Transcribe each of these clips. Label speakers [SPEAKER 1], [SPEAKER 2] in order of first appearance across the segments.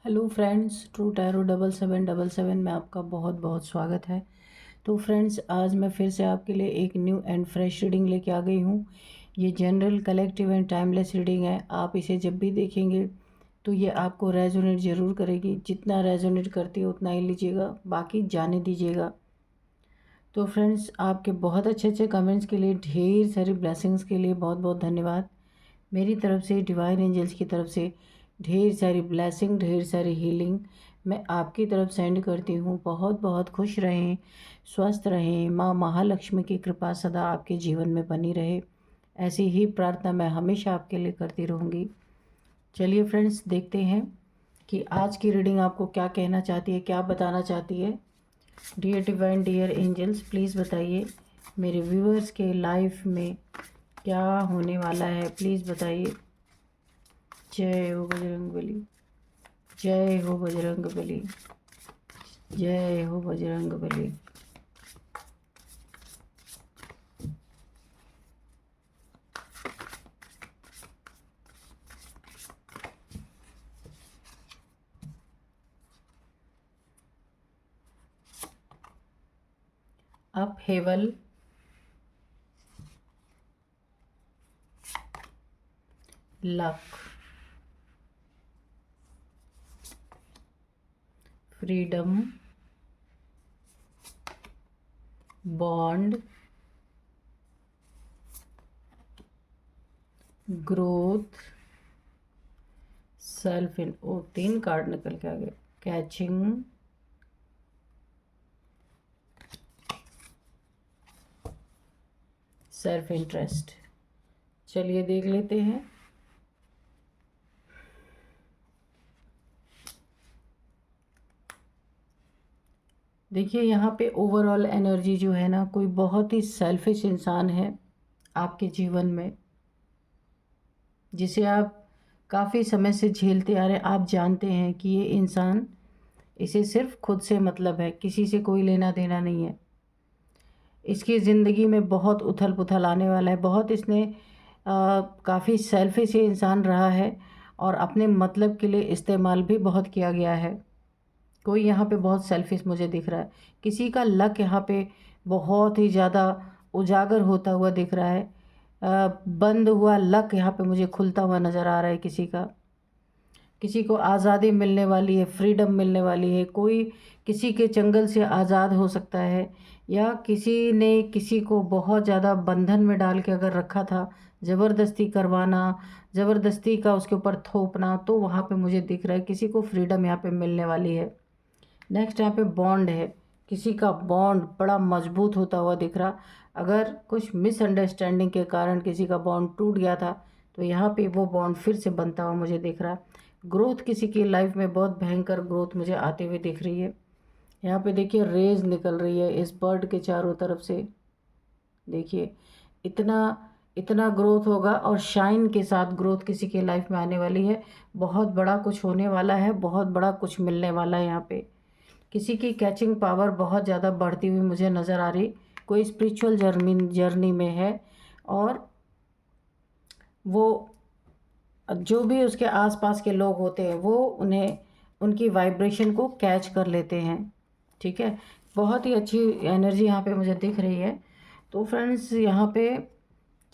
[SPEAKER 1] Hello friends, true tarot 7777 में आपका बहुत बहुत स्वागत है। तो फ्रेंड्स, आज मैं फिर से आपके लिए एक न्यू एंड फ्रेश रीडिंग लेके आ गई हूँ। ये general, collective and timeless reading है। आप इसे जब भी देखेंगे तो ये आपको रेजोनेट ज़रूर करेगी। जितना रेजोनेट करती है उतना ही लीजिएगा, बाकी जाने दीजिएगा। तो फ्रेंड्स, आपके बहुत अच्छे अच्छे कमेंट्स के लिए, ढेर सारी ब्लेसिंग्स के लिए बहुत बहुत धन्यवाद। मेरी तरफ से, डिवाइन एंजल्स की तरफ से ढेर सारी ब्लेसिंग, ढेर सारी हीलिंग मैं आपकी तरफ सेंड करती हूँ। बहुत बहुत खुश रहें, स्वस्थ रहें। माँ महालक्ष्मी की कृपा सदा आपके जीवन में बनी रहे, ऐसी ही प्रार्थना मैं हमेशा आपके लिए करती रहूँगी। चलिए फ्रेंड्स, देखते हैं कि आज की रीडिंग आपको क्या कहना चाहती है, क्या बताना चाहती है। Dear divine, dear angels, please बताइए मेरे व्यूअर्स के लाइफ में क्या होने वाला है, प्लीज़ बताइए। जय हो बजरंगबली, जय हो बजरंगबली, जय हो Bajrangbali. Upheaval, luck, freedom, bond, growth, self in, ओ 3 कार्ड निकल के आ गए। Catching, self interest. चलिए देख लेते हैं। देखिए, यहाँ पे ओवरऑल एनर्जी जो है ना, कोई बहुत ही सेल्फिश इंसान है आपके जीवन में, जिसे आप काफ़ी समय से झेलते आ रहे। आप जानते हैं कि ये इंसान, इसे सिर्फ खुद से मतलब है, किसी से कोई लेना देना नहीं है। इसकी ज़िंदगी में बहुत उथल पुथल आने वाला है। बहुत इसने काफ़ी सेल्फिश ये इंसान रहा है और अपने मतलब के लिए इस्तेमाल भी बहुत किया गया है। कोई यहाँ पे बहुत सेल्फिश मुझे दिख रहा है। किसी का लक यहाँ पे बहुत ही ज़्यादा उजागर होता हुआ दिख रहा है। बंद हुआ लक यहाँ पे मुझे खुलता हुआ नज़र आ रहा है किसी का। किसी को आज़ादी मिलने वाली है, फ्रीडम मिलने वाली है। कोई किसी के चंगल से आज़ाद हो सकता है, या किसी ने किसी को बहुत ज़्यादा बंधन में डाल के अगर रखा था, ज़बरदस्ती करवाना, ज़बरदस्ती का उसके ऊपर थोपना, तो वहाँ पे मुझे दिख रहा है किसी को फ्रीडम यहाँ पे मिलने वाली है। नेक्स्ट यहाँ पे बॉन्ड है। किसी का बॉन्ड बड़ा मजबूत होता हुआ दिख रहा। अगर कुछ मिसअंडरस्टैंडिंग के कारण किसी का बॉन्ड टूट गया था, तो यहाँ पे वो बॉन्ड फिर से बनता हुआ मुझे दिख रहा। ग्रोथ, किसी की लाइफ में बहुत भयंकर ग्रोथ मुझे आते हुए दिख रही है। यहाँ पे देखिए रेज निकल रही है इस बर्ड के चारों तरफ से। देखिए, इतना इतना ग्रोथ होगा, और शाइन के साथ ग्रोथ किसी की लाइफ में आने वाली है। बहुत बड़ा कुछ होने वाला है, बहुत बड़ा कुछ मिलने वाला है। यहाँ पे किसी की कैचिंग पावर बहुत ज़्यादा बढ़ती हुई मुझे नज़र आ रही। कोई स्पिरिचुअल जर्नी में है, और वो जो भी उसके आसपास के लोग होते हैं वो उन्हें, उनकी वाइब्रेशन को कैच कर लेते हैं। ठीक है, बहुत ही अच्छी एनर्जी यहाँ पे मुझे दिख रही है। तो फ्रेंड्स, यहाँ पे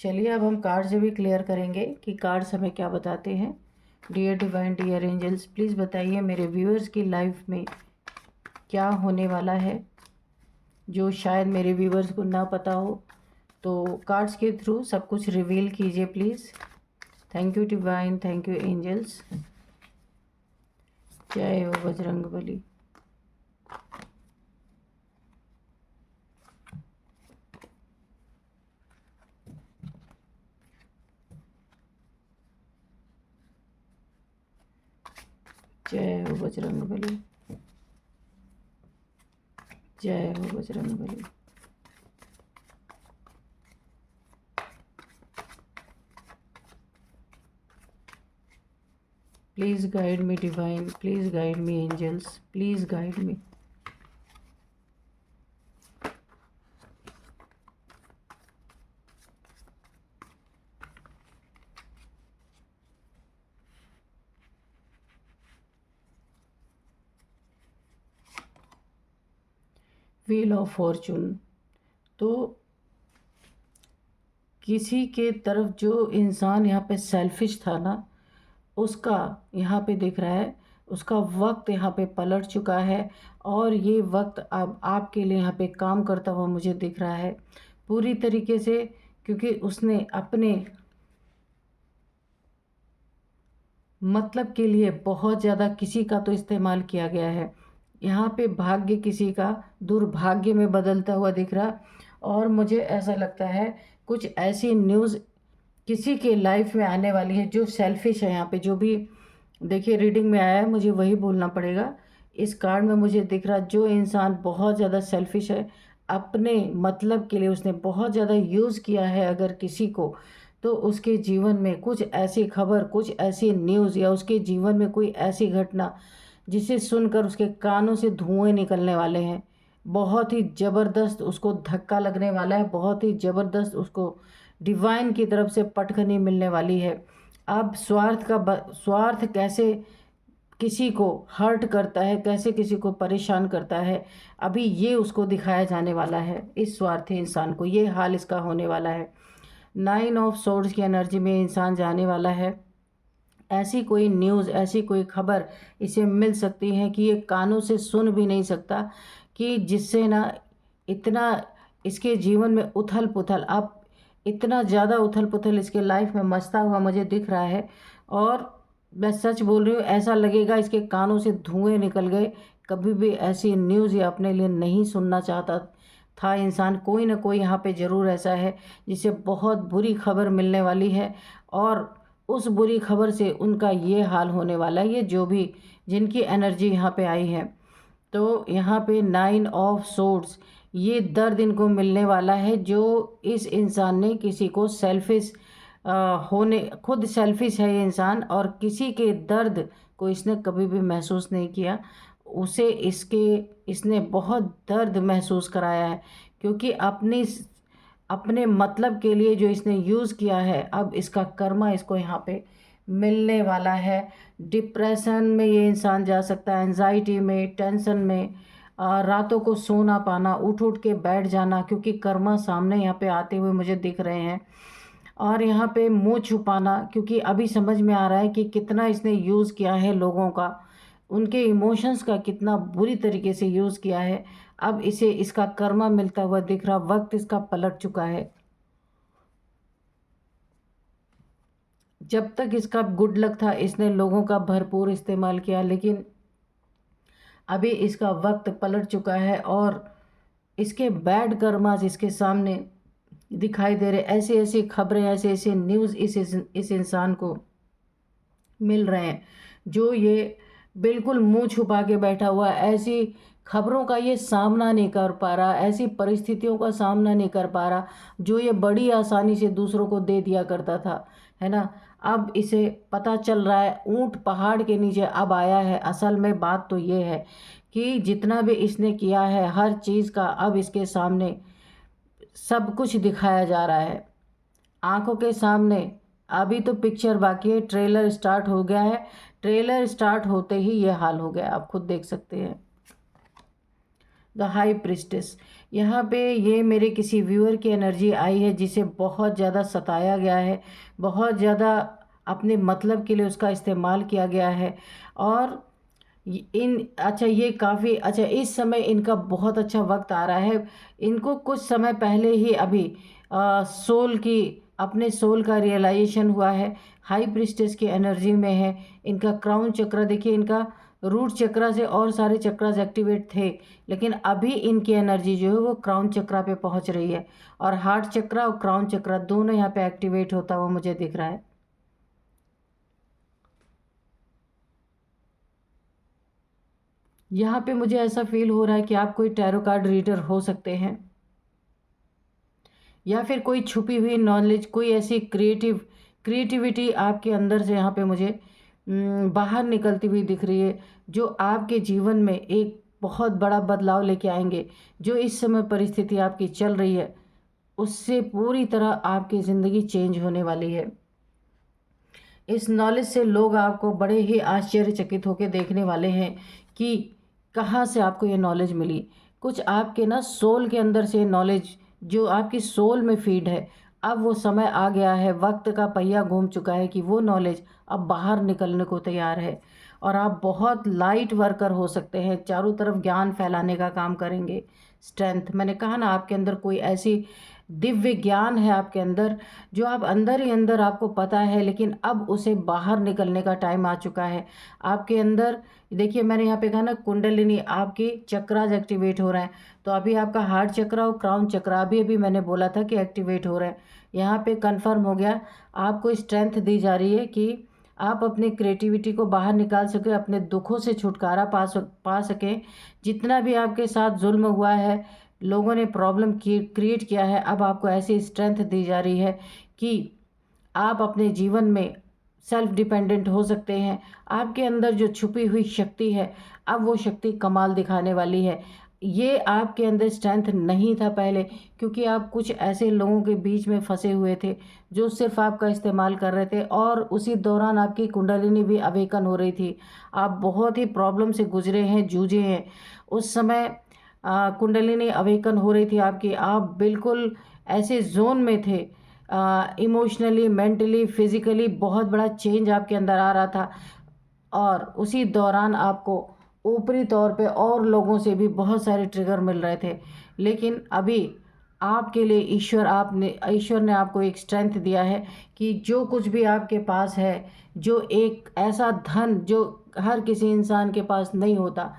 [SPEAKER 1] चलिए अब हम कार्ड से भी क्लियर करेंगे कि कार्ड्स हमें क्या बताते हैं। Dear divine, dear angels, please बताइए मेरे व्यूअर्स की लाइफ में क्या होने वाला है, जो शायद मेरे व्यूअर्स को ना पता हो। तो कार्ड्स के थ्रू सब कुछ रिवील कीजिए please. Thank you divine, thank you angels. जय हो बजरंगबली। जय हो बजरंगबली, जय हो Bajrangbali. Please guide me divine, please guide me angels, please guide me. Wheel of fortune. तो किसी के तरफ जो इंसान यहाँ पे सेल्फिश था ना, उसका यहाँ पे दिख रहा है, उसका वक्त यहाँ पे पलट चुका है और ये वक्त अब आपके लिए यहाँ पे काम करता हुआ मुझे दिख रहा है पूरी तरीके से, क्योंकि उसने अपने मतलब के लिए बहुत ज़्यादा किसी का तो इस्तेमाल किया गया है। यहाँ पे भाग्य किसी का दुर्भाग्य में बदलता हुआ दिख रहा, और मुझे ऐसा लगता है कुछ ऐसी न्यूज़ किसी के लाइफ में आने वाली है जो सेल्फिश है। यहाँ पे जो भी देखिए रीडिंग में आया है, मुझे वही बोलना पड़ेगा। इस कार्ड में मुझे दिख रहा जो इंसान बहुत ज़्यादा सेल्फिश है, अपने मतलब के लिए उसने बहुत ज़्यादा यूज़ किया है अगर किसी को, तो उसके जीवन में कुछ ऐसी खबर, कुछ ऐसी न्यूज़ या उसके जीवन में कोई ऐसी घटना जिसे सुनकर उसके कानों से धुएं निकलने वाले हैं। बहुत ही ज़बरदस्त उसको धक्का लगने वाला है, बहुत ही ज़बरदस्त उसको डिवाइन की तरफ से पटखनी मिलने वाली है। अब स्वार्थ कैसे किसी को हर्ट करता है, कैसे किसी को परेशान करता है, अभी ये उसको दिखाया जाने वाला है। इस स्वार्थी इंसान को ये हाल इसका होने वाला है। 9 ऑफ सोर्ड्स की एनर्जी में इंसान जाने वाला है। ऐसी कोई न्यूज़, ऐसी कोई खबर इसे मिल सकती है कि ये कानों से सुन भी नहीं सकता, कि जिससे ना इतना इसके जीवन में उथल पुथल, अब इतना ज़्यादा उथल पुथल इसके लाइफ में मचता हुआ मुझे दिख रहा है। और मैं सच बोल रही हूँ, ऐसा लगेगा इसके कानों से धुएं निकल गए। कभी भी ऐसी न्यूज़ ये अपने लिए नहीं सुनना चाहता था इंसान। कोई ना कोई यहाँ पे ज़रूर ऐसा है जिसे बहुत बुरी खबर मिलने वाली है, और उस बुरी खबर से उनका ये हाल होने वाला है। ये जो भी जिनकी एनर्जी यहाँ पे आई है, तो यहाँ पे 9 ऑफ सोर्ड्स, ये दर्द इनको मिलने वाला है जो इस इंसान ने किसी को सेल्फिश होने, खुद सेल्फिश है ये इंसान, और किसी के दर्द को इसने कभी भी महसूस नहीं किया। उसे इसने बहुत दर्द महसूस कराया है, क्योंकि अपने मतलब के लिए जो इसने यूज़ किया है, अब इसका कर्मा इसको यहाँ पे मिलने वाला है। डिप्रेशन में ये इंसान जा सकता है, एंजाइटी में, टेंशन में, रातों को सो ना पाना, उठ उठ के बैठ जाना, क्योंकि कर्मा सामने यहाँ पे आते हुए मुझे दिख रहे हैं। और यहाँ पे मुंह छुपाना, क्योंकि अभी समझ में आ रहा है कि कितना इसने यूज़ किया है लोगों का, उनके इमोशंस का कितना बुरी तरीके से यूज़ किया है। अब इसे इसका कर्मा मिलता हुआ दिख रहा, वक्त इसका पलट चुका है। जब तक इसका गुड लक था इसने लोगों का भरपूर इस्तेमाल किया, लेकिन अभी इसका वक्त पलट चुका है और इसके बैड कर्मास इसके सामने दिखाई दे रहे। ऐसी ऐसी खबरें, ऐसे ऐसे न्यूज़ इस इंसान को मिल रहे हैं जो ये बिल्कुल मुंह छुपा के बैठा हुआ है। ऐसी खबरों का ये सामना नहीं कर पा रहा, ऐसी परिस्थितियों का सामना नहीं कर पा रहा जो ये बड़ी आसानी से दूसरों को दे दिया करता था, है ना। अब इसे पता चल रहा है, ऊंट पहाड़ के नीचे अब आया है। असल में बात तो ये है कि जितना भी इसने किया है हर चीज़ का अब इसके सामने सब कुछ दिखाया जा रहा है आंखों के सामने। अभी तो पिक्चर बाकी है, ट्रेलर स्टार्ट हो गया है। ट्रेलर स्टार्ट होते ही ये हाल हो गया, आप खुद देख सकते हैं। द हाई प्रिस्टेस, यहाँ पे ये मेरे किसी व्यूअर की एनर्जी आई है जिसे बहुत ज़्यादा सताया गया है, बहुत ज़्यादा अपने मतलब के लिए उसका इस्तेमाल किया गया है। और अच्छा ये काफ़ी अच्छा, इस समय इनका बहुत अच्छा वक्त आ रहा है। इनको कुछ समय पहले ही अभी सोल की, अपने सोल का रियलाइजेशन हुआ है। हाई प्रिस्टेस की एनर्जी में है। इनका क्राउन चक्र देखिए, इनका रूट चक्रा से और सारे चक्रास एक्टिवेट थे, लेकिन अभी इनकी एनर्जी जो है वो क्राउन चक्रा पे पहुंच रही है, और हार्ट चक्रा और क्राउन चक्रा दोनों यहाँ पे एक्टिवेट होता हुआ मुझे दिख रहा है। यहाँ पे मुझे ऐसा फील हो रहा है कि आप कोई टैरो कार्ड रीडर हो सकते हैं, या फिर कोई छुपी हुई नॉलेज, कोई ऐसी क्रिएटिविटी आपके अंदर से यहाँ पे मुझे बाहर निकलती हुई दिख रही है, जो आपके जीवन में एक बहुत बड़ा बदलाव लेके आएंगे। जो इस समय परिस्थिति आपकी चल रही है उससे पूरी तरह आपकी ज़िंदगी चेंज होने वाली है। इस नॉलेज से लोग आपको बड़े ही आश्चर्यचकित होकर देखने वाले हैं कि कहाँ से आपको ये नॉलेज मिली, कुछ आपके ना सोल के अंदर से नॉलेज जो आपकी सोल में फीड है, अब वो समय आ गया है, वक्त का पहिया घूम चुका है कि वो नॉलेज अब बाहर निकलने को तैयार है। और आप बहुत लाइट वर्कर हो सकते हैं, चारों तरफ ज्ञान फैलाने का काम करेंगे। स्ट्रेंथ, मैंने कहा ना, आपके अंदर कोई ऐसी दिव्य ज्ञान है आपके अंदर, जो आप अंदर ही अंदर आपको पता है, लेकिन अब उसे बाहर निकलने का टाइम आ चुका है आपके अंदर। देखिए मैंने यहाँ पे कहा ना, कुंडलिनी आपकी चक्रास एक्टिवेट हो रहे हैं। तो अभी आपका हार्ट चक्रा और क्राउन चक्रा अभी अभी मैंने बोला था कि एक्टिवेट हो रहे हैं। यहाँ पे कंफर्म हो गया, आपको स्ट्रेंथ दी जा रही है कि आप अपनी क्रिएटिविटी को बाहर निकाल सके, अपने दुखों से छुटकारा पा सकें। जितना भी आपके साथ जुल्म हुआ है, लोगों ने प्रॉब्लम क्रिएट किया है, अब आपको ऐसी स्ट्रेंथ दी जा रही है कि आप अपने जीवन में सेल्फ डिपेंडेंट हो सकते हैं। आपके अंदर जो छुपी हुई शक्ति है, अब वो शक्ति कमाल दिखाने वाली है। ये आपके अंदर स्ट्रेंथ नहीं था पहले, क्योंकि आप कुछ ऐसे लोगों के बीच में फंसे हुए थे जो सिर्फ आपका इस्तेमाल कर रहे थे, और उसी दौरान आपकी कुंडलिनी भी अवेकन हो रही थी। आप बहुत ही प्रॉब्लम से गुजरे हैं, जूझे हैं। उस समय कुंडलिनी अवेकन हो रही थी आपकी, आप बिल्कुल ऐसे जोन में थे, इमोशनली, मेंटली, फिज़िकली बहुत बड़ा चेंज आपके अंदर आ रहा था। और उसी दौरान आपको ऊपरी तौर पे और लोगों से भी बहुत सारे ट्रिगर मिल रहे थे, लेकिन अभी आपके लिए ईश्वर ने आपको एक स्ट्रेंथ दिया है कि जो कुछ भी आपके पास है, जो एक ऐसा धन जो हर किसी इंसान के पास नहीं होता,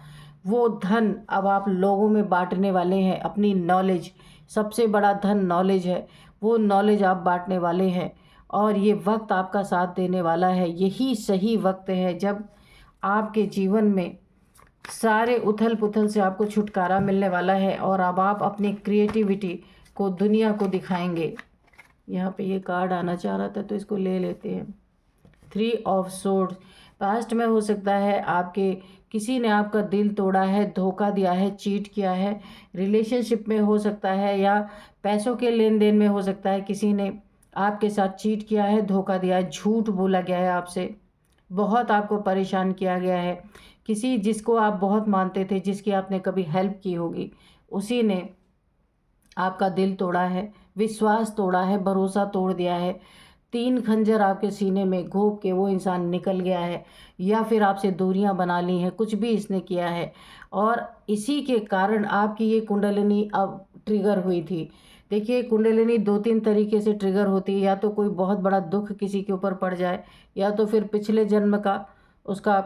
[SPEAKER 1] वो धन अब आप लोगों में बांटने वाले हैं। अपनी नॉलेज, सबसे बड़ा धन नॉलेज है, वो नॉलेज आप बांटने वाले हैं। और ये वक्त आपका साथ देने वाला है। यही सही वक्त है जब आपके जीवन में सारे उथल पुथल से आपको छुटकारा मिलने वाला है, और अब आप अपनी क्रिएटिविटी को दुनिया को दिखाएंगे। यहाँ पे ये कार्ड आना चाह रहा था तो इसको ले लेते हैं। 3 ऑफ सोर्ड्स, पास्ट में हो सकता है आपके किसी ने आपका दिल तोड़ा है, धोखा दिया है, चीट किया है। रिलेशनशिप में हो सकता है, या पैसों के लेन देन में हो सकता है, किसी ने आपके साथ चीट किया है, धोखा दिया है, झूठ बोला गया है आपसे, बहुत आपको परेशान किया गया है। किसी जिसको आप बहुत मानते थे, जिसकी आपने कभी हेल्प की होगी, उसी ने आपका दिल तोड़ा है, विश्वास तोड़ा है, भरोसा तोड़ दिया है। 3 खंजर आपके सीने में घोंप के वो इंसान निकल गया है, या फिर आपसे दूरियां बना ली हैं, कुछ भी इसने किया है। और इसी के कारण आपकी ये कुंडलिनी अब ट्रिगर हुई थी। देखिए कुंडलिनी 2-3 तरीके से ट्रिगर होती है, या तो कोई बहुत बड़ा दुख किसी के ऊपर पड़ जाए, या तो फिर पिछले जन्म का उसका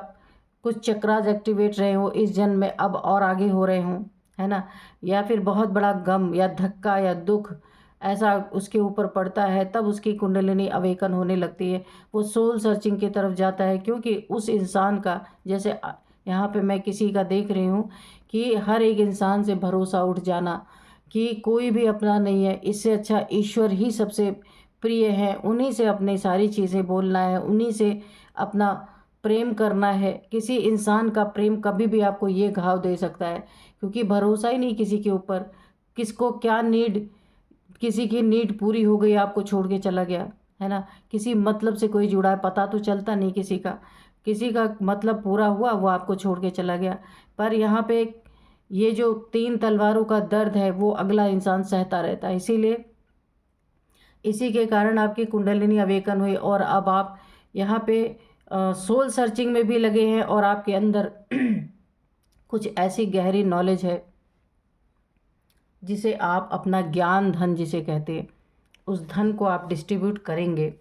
[SPEAKER 1] कुछ चक्रास एक्टिवेट रहे हो, इस जन्म में अब और आगे हो रहे हों, है ना। या फिर बहुत बड़ा गम या धक्का या दुख ऐसा उसके ऊपर पड़ता है, तब उसकी कुंडलिनी अवेकन होने लगती है। वो सोल सर्चिंग की तरफ जाता है, क्योंकि उस इंसान का, जैसे यहाँ पे मैं किसी का देख रही हूँ कि हर एक इंसान से भरोसा उठ जाना कि कोई भी अपना नहीं है, इससे अच्छा ईश्वर ही सबसे प्रिय है, उन्हीं से अपनी सारी चीज़ें बोलना है, उन्हीं से अपना प्रेम करना है। किसी इंसान का प्रेम कभी भी आपको ये घाव दे सकता है, क्योंकि भरोसा ही नहीं किसी के ऊपर। किसको क्या नीड, किसी की नीड पूरी हो गई, आपको छोड़ के चला गया, है ना। किसी मतलब से कोई जुड़ा है, पता तो चलता नहीं किसी का, किसी का मतलब पूरा हुआ, वो आपको छोड़ के चला गया। पर यहाँ पे ये जो 3 तलवारों का दर्द है, वो अगला इंसान सहता रहता है। इसीलिए इसी के कारण आपकी कुंडलिनी अवेकन हुई, और अब आप यहाँ पे सोल सर्चिंग में भी लगे हैं, और आपके अंदर कुछ ऐसी गहरी नॉलेज है जिसे आप अपना ज्ञान धन जिसे कहते हैं, उस धन को आप डिस्ट्रीब्यूट करेंगे।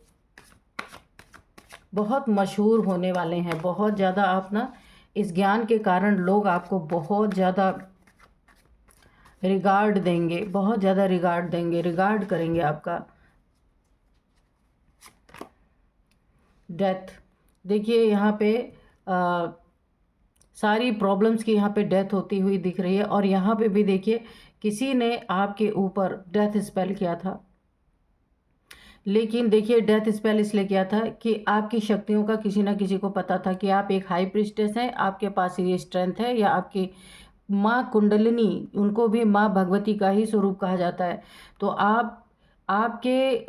[SPEAKER 1] बहुत मशहूर होने वाले हैं, बहुत ज़्यादा। आप ना इस ज्ञान के कारण लोग आपको बहुत ज़्यादा रिगार्ड देंगे, बहुत ज़्यादा रिगार्ड देंगे, रिगार्ड करेंगे आपका। डेथ, देखिए यहाँ पे सारी प्रॉब्लम्स की यहाँ पे डेथ होती हुई दिख रही है, और यहाँ पे भी देखिए किसी ने आपके ऊपर डेथ स्पेल किया था। लेकिन देखिए डेथ स्पेल इसलिए किया था कि आपकी शक्तियों का किसी ना किसी को पता था कि आप एक हाई प्रिस्टेस हैं, आपके पास ये स्ट्रेंथ है, या आपकी माँ कुंडलिनी, उनको भी माँ भगवती का ही स्वरूप कहा जाता है। तो आप आपके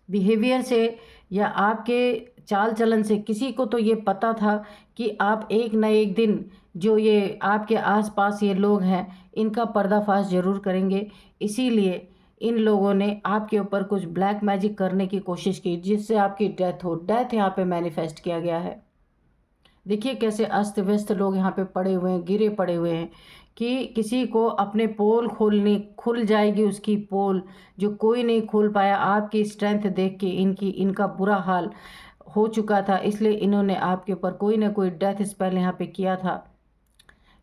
[SPEAKER 1] बिहेवियर से या आपके चाल चलन से किसी को तो ये पता था कि आप एक न एक दिन जो ये आपके आसपास ये लोग हैं इनका पर्दाफाश ज़रूर करेंगे। इसीलिए इन लोगों ने आपके ऊपर कुछ ब्लैक मैजिक करने की कोशिश की जिससे आपकी डेथ हो। डेथ यहाँ पे मैनिफेस्ट किया गया है। देखिए कैसे अस्त व्यस्त लोग यहाँ पे पड़े हुए हैं, गिरे पड़े हुए हैं कि किसी को अपने पोल खोलनी खुल जाएगी, उसकी पोल जो कोई नहीं खोल पाया। आपकी स्ट्रेंथ देख के इनका बुरा हाल हो चुका था, इसलिए इन्होंने आपके ऊपर कोई ना कोई डेथ स्पेल यहाँ पे किया था।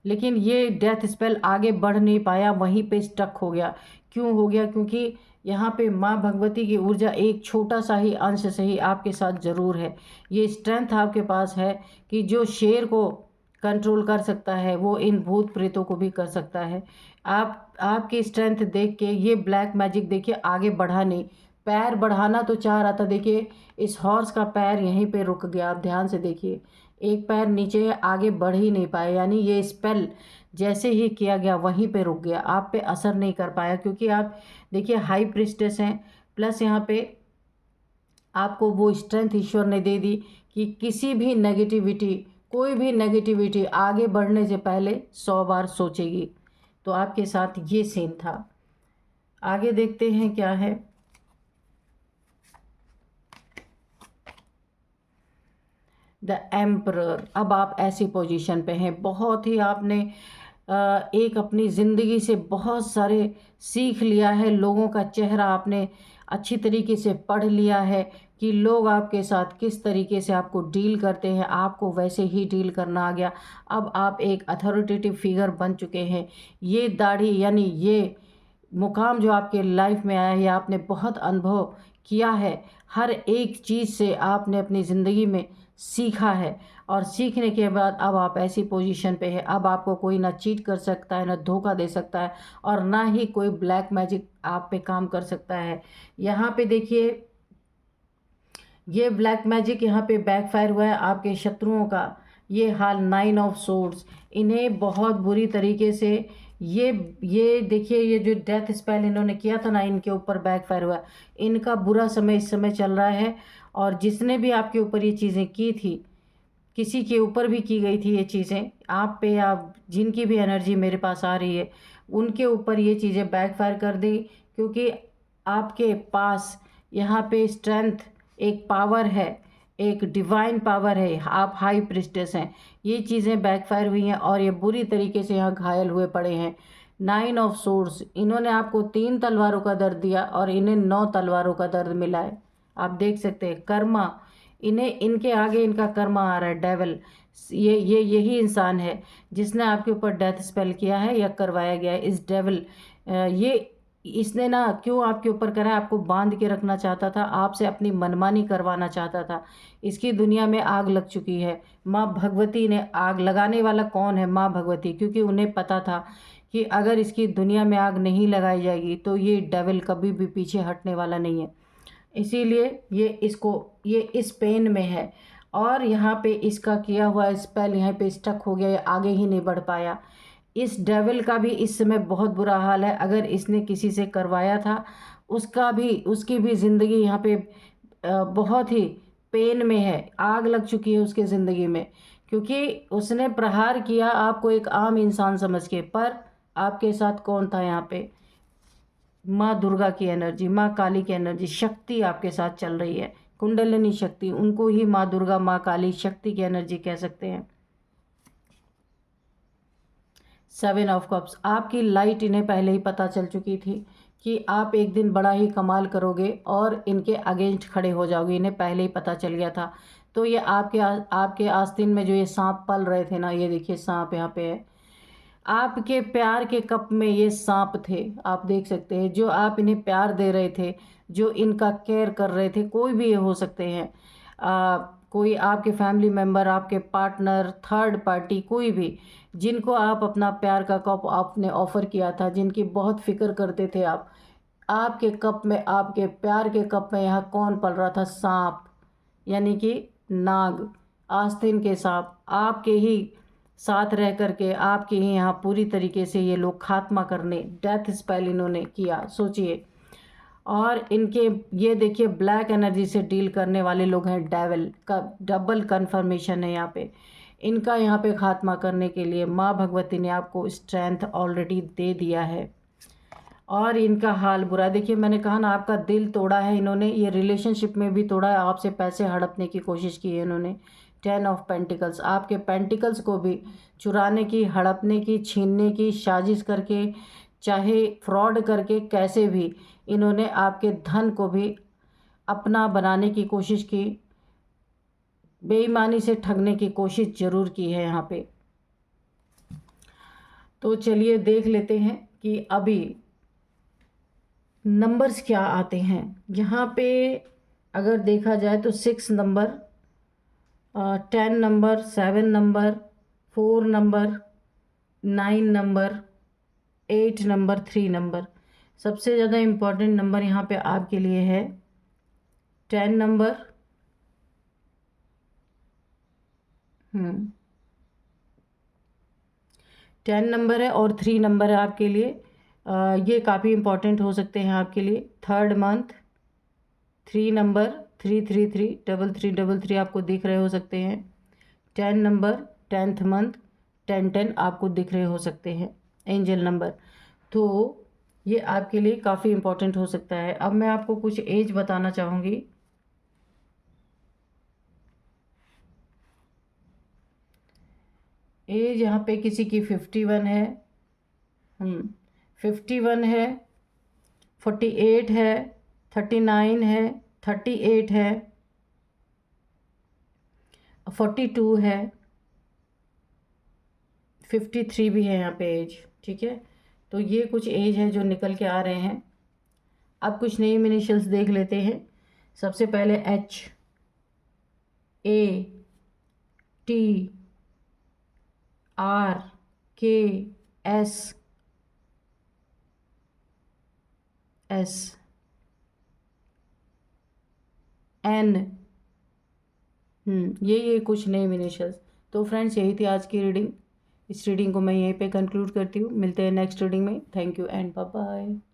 [SPEAKER 1] लेकिन ये डेथ स्पेल आगे बढ़ नहीं पाया, वहीं पे स्टक हो गया। क्यों हो गया? क्योंकि यहाँ पे माँ भगवती की ऊर्जा एक छोटा सा ही अंश सही आपके साथ ज़रूर है। ये स्ट्रेंथ आपके पास है कि जो शेर को कंट्रोल कर सकता है वो इन भूत प्रेतों को भी कर सकता है। आपकी स्ट्रेंथ देख के ये ब्लैक मैजिक देखिए आगे बढ़ा नहीं, पैर बढ़ाना तो चाह रहा था। देखिए इस हॉर्स का पैर यहीं पे रुक गया। आप ध्यान से देखिए, एक पैर नीचे, आगे बढ़ ही नहीं पाया। यानी ये स्पेल जैसे ही किया गया वहीं पे रुक गया, आप पे असर नहीं कर पाया। क्योंकि आप देखिए हाई प्रिस्टेस हैं, प्लस यहाँ पे आपको वो स्ट्रेंथ ईश्वर ने दे दी कि किसी भी नेगेटिविटी, कोई भी नेगेटिविटी आगे बढ़ने से पहले 100 बार सोचेगी। तो आपके साथ ये सीन था। आगे देखते हैं क्या है। The emperor. अब आप ऐसी पोजीशन पे हैं, बहुत ही आपने एक अपनी ज़िंदगी से बहुत सारे सीख लिया है। लोगों का चेहरा आपने अच्छी तरीके से पढ़ लिया है कि लोग आपके साथ किस तरीके से आपको डील करते हैं, आपको वैसे ही डील करना आ गया। अब आप एक अथॉरिटेटिव फिगर बन चुके हैं। ये दाढ़ी यानी ये मुकाम जो आपके लाइफ में आया है, आपने बहुत अनुभव किया है। हर एक चीज़ से आपने अपनी ज़िंदगी में सीखा है और सीखने के बाद अब आप ऐसी पोजीशन पे है, अब आपको कोई ना चीट कर सकता है, ना धोखा दे सकता है और ना ही कोई ब्लैक मैजिक आप पे काम कर सकता है। यहाँ पे देखिए ये ब्लैक मैजिक यहाँ पे बैकफायर हुआ है आपके शत्रुओं का। ये हाल 9 ऑफ सोर्ड्स, इन्हें बहुत बुरी तरीके से ये देखिए ये जो डेथ स्पेल इन्होंने किया था ना, इनके ऊपर बैकफायर हुआ। इनका बुरा समय इस समय चल रहा है और जिसने भी आपके ऊपर ये चीज़ें की थी, किसी के ऊपर भी की गई थी ये चीज़ें, आप पे या जिनकी भी एनर्जी मेरे पास आ रही है उनके ऊपर ये चीज़ें बैकफायर कर दी। क्योंकि आपके पास यहाँ पे स्ट्रेंथ, एक पावर है, एक डिवाइन पावर है, आप हाई प्रिस्टेस हैं। ये चीज़ें बैकफायर हुई हैं और ये बुरी तरीके से यहाँ घायल हुए पड़े हैं। 9 ऑफ सोर्ड्स, इन्होंने आपको 3 तलवारों का दर्द दिया और इन्हें 9 तलवारों का दर्द मिला है। आप देख सकते हैं कर्मा, इन्हें इनके आगे इनका कर्मा आ रहा है। डेविल, ये यही इंसान है जिसने आपके ऊपर डेथ स्पेल किया है या करवाया गया है। इस डेविल ये इसने ना क्यों आपके ऊपर करा है, आपको बांध के रखना चाहता था, आपसे अपनी मनमानी करवाना चाहता था। इसकी दुनिया में आग लग चुकी है। माँ भगवती ने, आग लगाने वाला कौन है? माँ भगवती। क्योंकि उन्हें पता था कि अगर इसकी दुनिया में आग नहीं लगाई जाएगी तो ये डेविल कभी भी पीछे हटने वाला नहीं है। इसीलिए ये इस पेन में है और यहाँ पे इसका किया हुआ स्पेल यहाँ पे स्टक हो गया, आगे ही नहीं बढ़ पाया। इस डेविल का भी इस समय बहुत बुरा हाल है। अगर इसने किसी से करवाया था उसकी भी ज़िंदगी यहाँ पे बहुत ही पेन में है, आग लग चुकी है उसके ज़िंदगी में। क्योंकि उसने प्रहार किया आपको एक आम इंसान समझ के, पर आपके साथ कौन था यहाँ पे? माँ दुर्गा की एनर्जी, माँ काली की एनर्जी, शक्ति आपके साथ चल रही है। कुंडलिनी शक्ति, उनको ही माँ दुर्गा, माँ काली, शक्ति की एनर्जी कह सकते हैं। 7 ऑफ कप्स, आपकी लाइट इन्हें पहले ही पता चल चुकी थी कि आप एक दिन बड़ा ही कमाल करोगे और इनके अगेंस्ट खड़े हो जाओगे, इन्हें पहले ही पता चल गया था। तो ये आपके आस्तीन में जो ये सांप पल रहे थे ना, ये देखिए सांप यहाँ पे है। आपके प्यार के कप में ये सांप थे, आप देख सकते हैं। जो आप इन्हें प्यार दे रहे थे, जो इनका केयर कर रहे थे, कोई भी ये हो सकते हैं। कोई आपके फैमिली मेम्बर, आपके पार्टनर, थर्ड पार्टी, कोई भी जिनको आप अपना प्यार का कप आपने ऑफ़र किया था, जिनकी बहुत फिक्र करते थे आप, आपके कप में, आपके प्यार के कप में यहाँ कौन पल रहा था? सांप, यानी कि नाग, आस्तीन के सांप आपके ही साथ रह करके आपके ही यहाँ पूरी तरीके से ये लोग खात्मा करने, डेथ स्पेल इन्होंने किया, सोचिए। और इनके ये देखिए ब्लैक एनर्जी से डील करने वाले लोग हैं, डेविल का डबल कन्फर्मेशन है यहाँ पे। इनका यहाँ पे खात्मा करने के लिए माँ भगवती ने आपको स्ट्रेंथ ऑलरेडी दे दिया है और इनका हाल बुरा है। देखिए मैंने कहा ना, आपका दिल तोड़ा है इन्होंने, ये रिलेशनशिप में भी तोड़ा है, आपसे पैसे हड़पने की कोशिश की है इन्होंने। 10 ऑफ पेंटिकल्स, आपके पेंटिकल्स को भी चुराने की, हड़पने की, छीनने की साजिश करके, चाहे फ्रॉड करके, कैसे भी इन्होंने आपके धन को भी अपना बनाने की कोशिश की, बेईमानी से ठगने की कोशिश ज़रूर की है यहाँ पे। तो चलिए देख लेते हैं कि अभी नंबर्स क्या आते हैं यहाँ पे। अगर देखा जाए तो 6 number, 10 number, 7 number, 4 number, 9 number, 8 number, 3 number. सबसे ज़्यादा इम्पॉर्टेंट नंबर यहाँ पे आपके लिए है 10 नंबर, 10 नंबर है और 3 नंबर है आपके लिए। ये काफ़ी इम्पॉर्टेंट हो सकते हैं आपके लिए। 3rd मंथ 3 नंबर, 333, 3333 आपको दिख रहे हो सकते हैं। 10 नंबर, 10th मंथ, 1010 आपको दिख रहे हो सकते हैं एंजल नंबर। तो ये आपके लिए काफ़ी इम्पॉर्टेंट हो सकता है। अब मैं आपको कुछ एज बताना चाहूँगी। एज यहाँ पे किसी की 51 है, 51 है, 48 है, 39 है, 38 है, 42 है, 53 भी है यहाँ पे एज। ठीक है, तो ये कुछ एज है जो निकल के आ रहे हैं। अब कुछ नई इनिशियल्स देख लेते हैं। सबसे पहले H, A, T, R, K, S, S, N। ये कुछ नए इनिशियल्स। तो फ्रेंड्स यही थी आज की रीडिंग। इस रीडिंग को मैं यहीं पे कंक्लूड करती हूँ। मिलते हैं नेक्स्ट रीडिंग में। Thank you and bye bye.